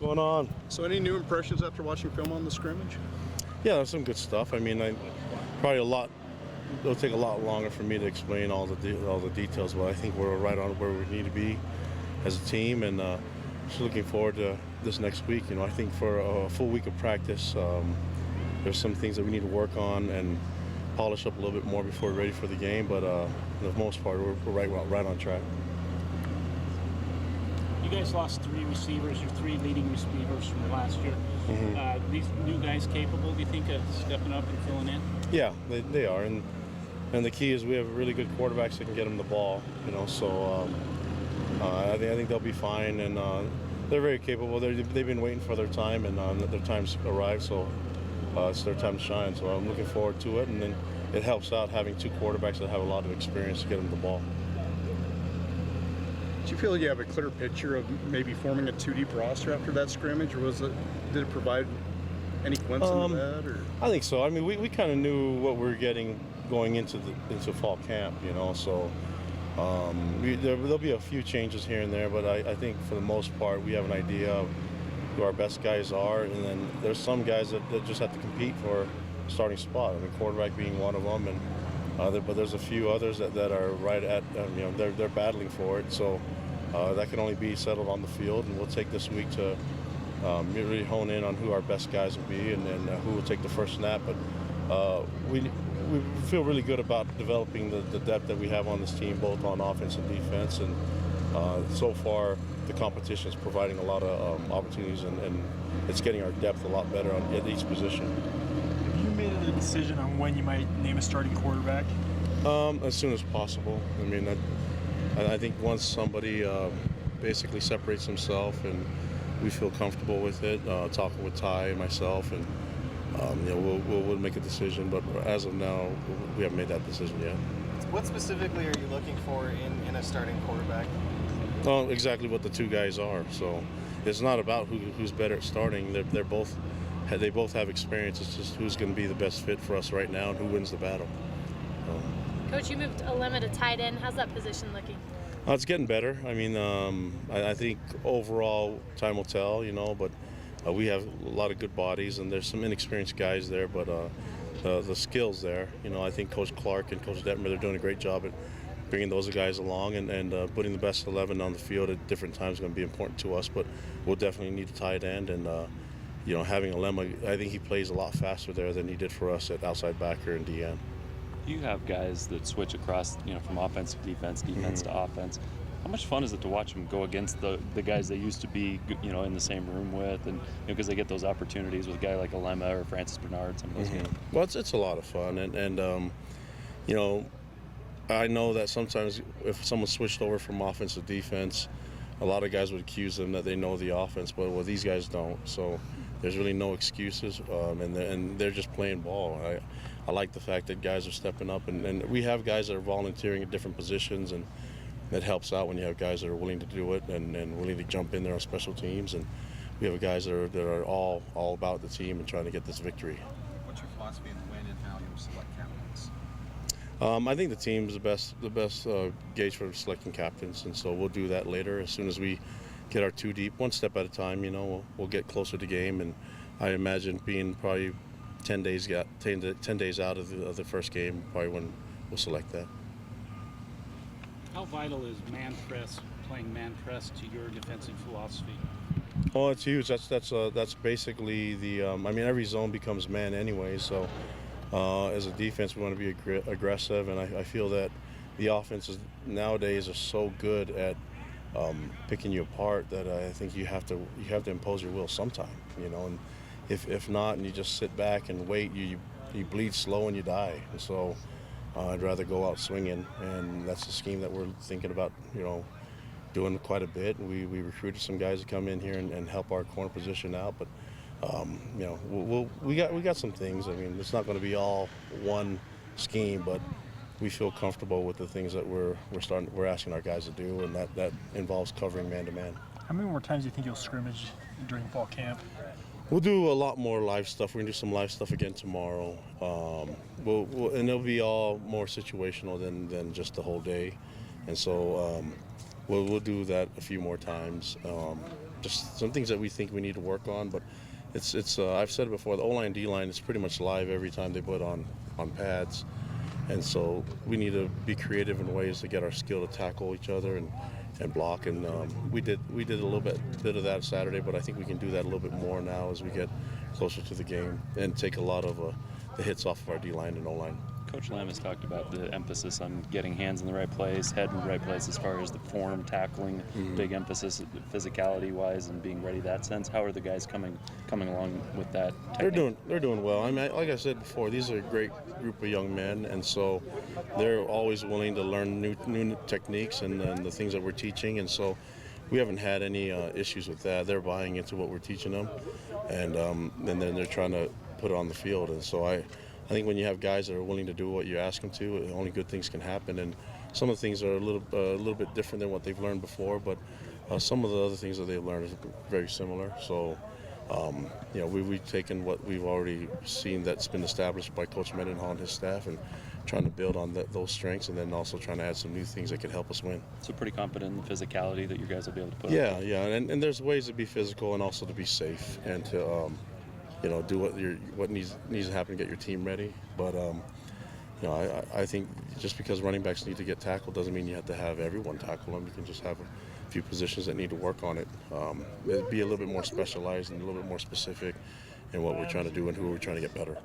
going on? So any new impressions after watching film on the scrimmage? Yeah, there's some good stuff. I mean, it'll take a lot longer for me to explain all the details, but I think we're right on where we need to be as a team, and just looking forward to this next week. I think for a full week of practice, there's some things that we need to work on and polish up a little bit more before we're ready for the game, but for the most part, we're right on track. You guys lost 3 receivers, your 3 leading receivers from last year. Mm-hmm. These new guys capable, do you think, of stepping up and filling in? Yeah, they are, and the key is we have really good quarterbacks that can get them the ball. So I think they'll be fine, and they're very capable. They've been waiting for their time, and their time's arrived, so it's their time to shine. So I'm looking forward to it, and then it helps out having 2 quarterbacks that have a lot of experience to get them the ball. Do you feel you have a clear picture of maybe forming a 2-deep roster after that scrimmage, or did it provide any glimpse into that? Or? I think so. I mean, we kind of knew what we were getting going into fall camp, so there'll be a few changes here and there, but I think for the most part we have an idea of who our best guys are, and then there's some guys that just have to compete for a starting spot. I mean, quarterback being one of them, and but there's a few others that are right at, they're battling for it. So that can only be settled on the field, and we'll take this week to really hone in on who our best guys will be, and then who will take the first snap. But we feel really good about developing the depth that we have on this team, both on offense and defense. And so far, the competition is providing a lot of opportunities, and it's getting our depth a lot better at each position. Have you made a decision on when you might name a starting quarterback? As soon as possible. I mean, I think once somebody basically separates himself and we feel comfortable with it, talking with Ty and myself, and we'll make a decision. But as of now, we haven't made that decision yet. What specifically are you looking for in a starting quarterback? Well, exactly what the 2 guys are. So it's not about who's better at starting. They both have experience. It's just who's going to be the best fit for us right now and who wins the battle. Coach, you moved Alema to tight end. How's that position looking? It's getting better. I mean, I think overall time will tell, but we have a lot of good bodies, and there's some inexperienced guys there, but the skills there. I think Coach Clark and Coach Detmer, they're doing a great job at bringing those guys along, and putting the best 11 on the field at different times is going to be important to us, but we'll definitely need a tight end, and having Alema, I think he plays a lot faster there than he did for us at outside backer and DN. You have guys that switch across, from offense to defense, to offense. How much fun is it to watch them go against the guys they used to be, in the same room with, and because they get those opportunities with a guy like Alema or Francis Bernard, some of those guys? Well, it's a lot of fun, and I know that sometimes if someone switched over from offense to defense, a lot of guys would accuse them that they know the offense, but these guys don't. So there's really no excuses, and they're just playing ball. I like the fact that guys are stepping up, and we have guys that are volunteering at different positions, and that helps out when you have guys that are willing to do it and willing to jump in there on special teams. And we have guys that are all about the team and trying to get this victory. What's your philosophy on when and how you select captains? I think the team's the best gauge for selecting captains, and so we'll do that later as soon as we get our 2 deep, one step at a time. We'll get closer to game, and I imagine being probably 10 days out of the first game, probably when we'll select that. How vital is playing man press to your defensive philosophy? Oh, it's huge. That's basically the. Every zone becomes man anyway. So, as a defense, we want to be aggressive, and I feel that the offenses nowadays are so good at picking you apart that I think you have to impose your will sometime. And if not, and you just sit back and wait, you bleed slow and you die. And so, I'd rather go out swinging, and that's the scheme that we're thinking about, doing quite a bit. We recruited some guys to come in here and help our corner position out, but we got some things. I mean, it's not going to be all one scheme, but we feel comfortable with the things that we're asking our guys to do, and that involves covering man to man. How many more times do you think you'll scrimmage during fall camp? We'll do a lot more live stuff. We're gonna do some live stuff again tomorrow. And it'll be all more situational than just the whole day. And so we'll do that a few more times. just some things that we think we need to work on. But it's I've said it before, the O-line, D-line is pretty much live every time they put on pads. And so we need to be creative in ways to get our skill to tackle each other and block. And we did a little bit of that Saturday, but I think we can do that a little bit more now as we get closer to the game and take a lot of the hits off of our D-line and O-line. Coach Lamb has talked about the emphasis on getting hands in the right place, head in the right place as far as the form, tackling, big emphasis physicality-wise and being ready that sense. How are the guys coming along with that technique? They're doing well. I mean, like I said before, these are a great group of young men, and so they're always willing to learn new techniques and the things that we're teaching, and so we haven't had any issues with that. They're buying into what we're teaching them, and then they're trying to put it on the field, and so I think when you have guys that are willing to do what you ask them to, only good things can happen. And some of the things are a little bit different than what they've learned before, but some of the other things that they've learned is very similar. So, we've taken what we've already seen that's been established by Coach Mendenhall and his staff, and trying to build on those strengths, and then also trying to add some new things that can help us win. So pretty confident in the physicality that you guys will be able to put Yeah, up. yeah, and there's ways to be physical and also to be safe and to do what needs to happen to get your team ready. But I think just because running backs need to get tackled doesn't mean you have to have everyone tackle them. You can just have a few positions that need to work on it. Be a little bit more specialized and a little bit more specific in what we're trying to do and who we're trying to get better.